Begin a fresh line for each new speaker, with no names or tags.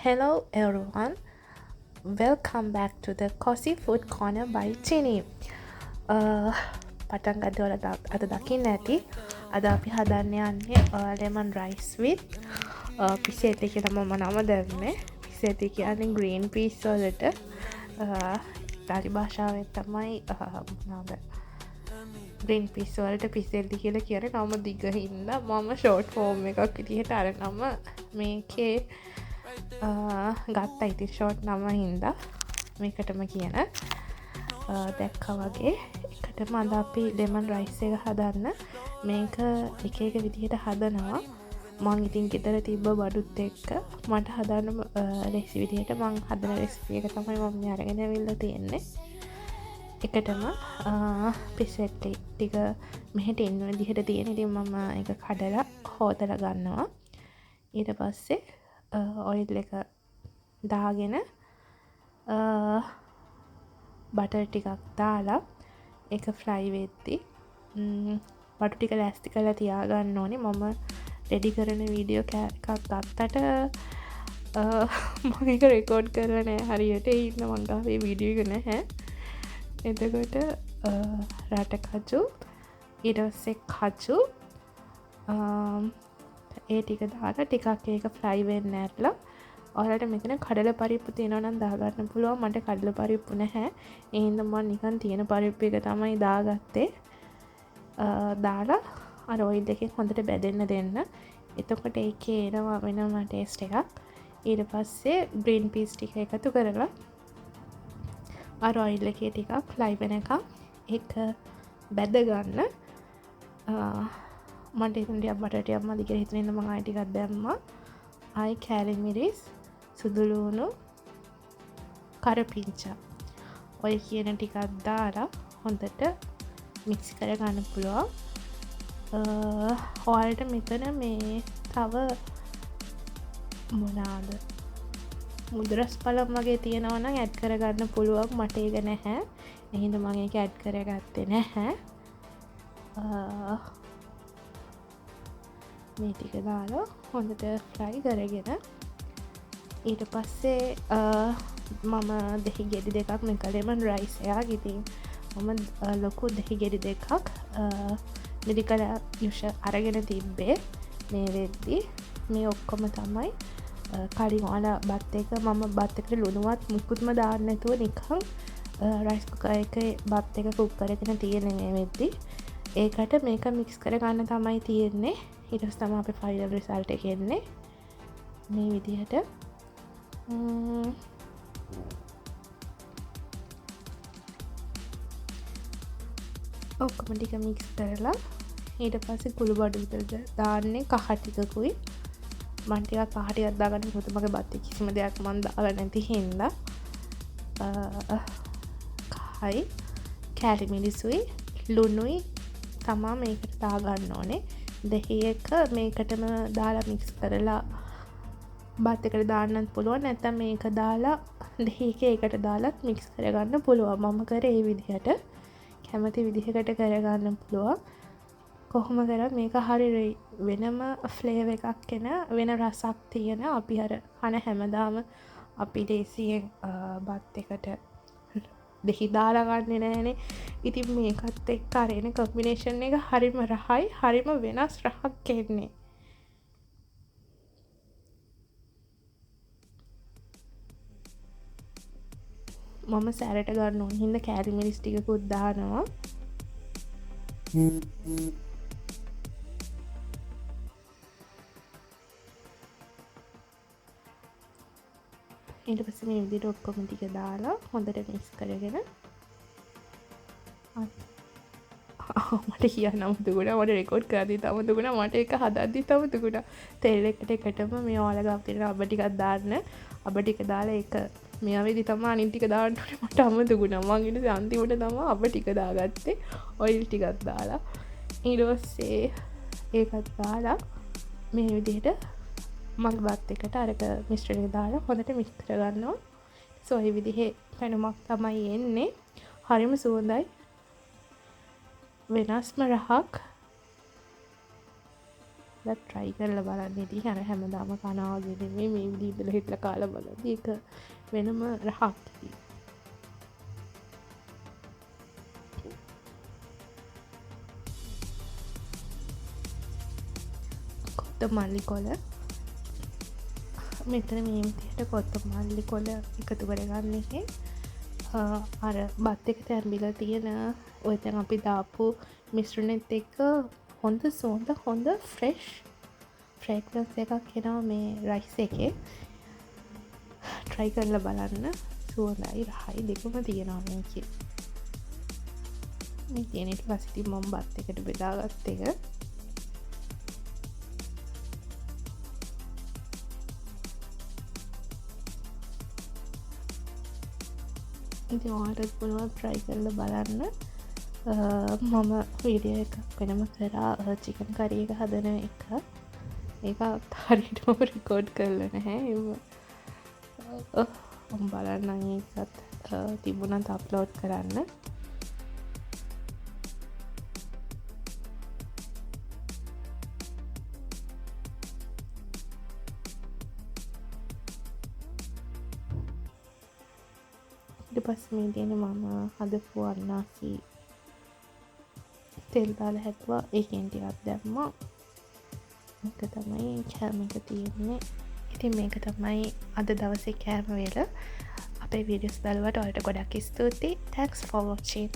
Hello everyone, welcome back to the Cozy Food Corner by Chini. පටන් ගන්නවල අද දකින්න ඇති. අද අපි හදන්න යන්නේ lemon rice with පිසේටි කියලා මම නම දැම්මේ. පිසේටි කියන්නේ green peas වලට ඉතාලි භාෂාවෙන් තමයි මොනවාද green peas වලට පිසේටි කියලා කියන්නේ. නම දිග හින්දා මම short form එකක් විදිහට අර නම මේකේ ගත්තා. ඉතින් ෂෝට් නම හින්දා මේකටම කියන දැක්කා වගේ එකටම අද අපි ලෙමන් රයිස් එක හදන්න මේක එක එක විදිහට හදනවා. මං ඉතින් ගෙදර තිබ්බ බඩුත් එක්ක මට හදන්න රෙසිපි විදිහට මං හදන රෙසිපි එක තමයි මම මේ අරගෙන ඇවිල්ලා තියෙන්නේ. එකටම පිසෙට්ටි ටික මෙහෙට ඉන්න විදිහට තියෙන. ඉතින් මම ඒක කඩලා හොදලා ගන්නවා. ඊට පස්සේ ඔයිල් එක දාගෙන බටර් ටිකක් දාලා ඒක ෆ්‍රයි වෙද්දි බටු ටික ලෑස්ති කරලා තියාගන්න ඕනේ. මම රෙඩි කරන වීඩියෝ එකක් ගත්තට මම ඒක රෙකෝඩ් කරලා නෑ හරියට. ඒ ඉන්න මං ගාවේ වීඩියෝ එක නැහැ. එතකොට රට කජු ඊට පස්සේ කජු ඒ ටික දාලා ටිකක් ඒක ෆ්‍රයි වෙන්න ඇරලා ඔයාලට මෙතන කඩල පරිප්පු තියෙනවා නම් දාගන්න පුළුවන්. මට කඩල පරිප්පු නැහැ. ඒ හින්දා මම නිකන් තියෙන පරිප්පු එක තමයි දාගත්තේ. දාලා අර ඔයිල් එකෙන් හොඳට බැදෙන්න දෙන්න. එතකොට ඒකේ එනවා වෙනම ටේස්ට් එකක්. ඊට පස්සේ green peas ටික එකතු කරලා අර ඔයිල් එකේ ටිකක් ෆ්‍රයි වෙනකම් ඒක බැද ගන්න. මට ඉතින් ටිකක් බටර් ටිකක් මදි කියලා හිතන ඉඳන් මම ආයෙ ටිකක් දැම්මා. ආයෙ කෑලි මිරිස්, සුදු ලුණු, කරපිංචා ඔය කියන ටිකක් දාලා හොඳට මික්ස් කර ගන්න පුළුවන්. ඔයාලට මෙතන මේ තව මොනවාද මුදරස් පළම් වගේ තියෙනවා නම් ඇඩ් කරගන්න පුළුවන්. මට ඒක නැහැ. එහෙනම් මම ඒක ඇඩ් කරගත්තේ නැහැ. මේ ටික දාලා හොඳට ෆ්‍රයි කරගෙන ඊට පස්සේ මම දෙහි ගෙඩි දෙකක් මේක ලෙමන් රයිස් එකක්. ඉතින් මම ලොකු දෙහි ගෙඩි දෙකක් මිදි කරලා යුෂ අරගෙන තිබ්බේ. මේ වෙද්දි මේ ඔක්කොම තමයි කලින් ඔයාලා බත් එක මම බත් එකට ලුණුවත් මුකුත්ම දාන්න නැතුව නිකන් රයිස් කුකර් එකේ බත් එක කුක් කරගෙන තියෙන මේ වෙද්දි ඒකට මේක මික්ස් කරගන්න තමයි තියෙන්නේ. ඊට පස්සේ තමයි අපේ ෆයිනල් රිසල්ට් එක එන්නේ මේ විදිහට. ඔක්කොම ටික මික්ස් කරලා ඊට පස්සේ කුළු බඩු විතරද දාන්නේ කහ ටිකකුයි. මම ටිකක් කහ ටිකක් දාගන්න මොකද මගේ බත් කිසිම දෙයක් මම දාලා නැති හින්දා. කහයි කෑලි මිරිසුයි ලුණුයි තමයි මේකට දාගන්න ඕනේ. දෙහි එක මේකටම දාලා මික්ස් කරලා බත් එකට දාන්නත් පුළුවන්. නැත්නම් මේක දාලා දෙහි එක ඒකට දාලත් මික්ස් කරගන්න පුළුවන්. මම කරේ මේ විදිහට. කැමති විදිහකට කරගන්න පුළුවන්. කොහොම කරත් මේක හරි වෙනම ෆ්ලේවර් එකක් එන වෙන රසක් තියෙන. අපි අර කන හැමදාම අපි දේසියෙන් බත් එකට දෙහි දාලා ගන්නේ නැහනේ. ඉතින් මේකත් එක්ක අරගෙන කොම්බිනේෂන් එක හරිම රහයි. හරිම වෙනස් රහක් එන්නේ. මම සැරට ගන්න ඕන හින්දා කෑලි මිරිස් ටිකකුත් දානවා. ඊට පස්සේ මේ විදිහට ඔක්කොම ටික දාලා හොඳට මික්ස් කරගෙන මට කියන්න අමතකුණා. මට රෙකෝඩ් කරද්දිත් අමතකුණා. මට ඒක හදද්දිත් අමතකුණා. තෙල් එකටම මේ ඔයාලා ගාව තියෙන අබ ටිකක් දාන්න. අබ ටික දාලා ඒක මේ වෙදි තමයි අනිත් ටික දාන්න ඕනේ. මට අමතකුණා. මං ඊට පස්සේ අන්තිමට තමයි අබ ටික දාගත්තේ. ඔයිල් ටිකක් දාලා ඊට පස්සේ ඒකත් දාලා මේ විදිහට මගේ බත් එකට අරක මිශ්‍රණය දාලා හොඳට මික්ස් කරගන්නවා. සෝ මේ විදිහේ පැනුමක් තමයි එන්නේ. හරිම සුවඳයි. වෙනස්ම රහක්. try කරලා බලන්න. ඉතින් අර හැමදාම කනවා වගේ නෙමෙයි මේ විදිහට ඉඳලා හිටලා කාලා බලද්දි ඒක වෙනම රහක්. කොත්තමල්ලි කොළ මෙතන මේ විදිහට කොත්තමල්ලි කොළ එකතු කරගන්න එකේ අර බත් එක තැම්බිලා තියෙන ඔය දැන් අපි දාපු මිශ්‍රණෙත් එක්ක හොඳ සුවඳ හොඳ ෆ්‍රෙෂ් ෆ්‍රේග්‍රන්ස් එකක් එනවා මේ රයිස් එකේ. try කරලා බලන්න. සුවඳයි රහයි දෙකම තියෙනවා මේකේ. මේ තියෙන ඊට පස්සේ ඉතින් මම බත් එකට බෙදාගත්ත එක. ඉතින් ඔයාලට පුළුවන් try කරලා බලන්න. මම වීඩියෝ එකක් වෙනම කරා චිකන් කරි එක හදන එක. ඒක හරියටම රෙකෝඩ් කරලා නැහැ. බලන්න ඒකත් තිබුණත් අප්ලෝඩ් කරන්න. ඊට පස්සේ මේ තියෙන මම හදපු අන්නාසි තෙල් දාලා හැදුවා. ඒකෙන් ටිකක් දැම්මා. මේක තමයි කෑම එක තියෙන්නේ. ඉතින් මේක තමයි අද දවසේ කෑම වේල. අපේ වීඩියෝස් බලුවට ඔයාලට ගොඩක් ස්තුතියි. Thanks for watching.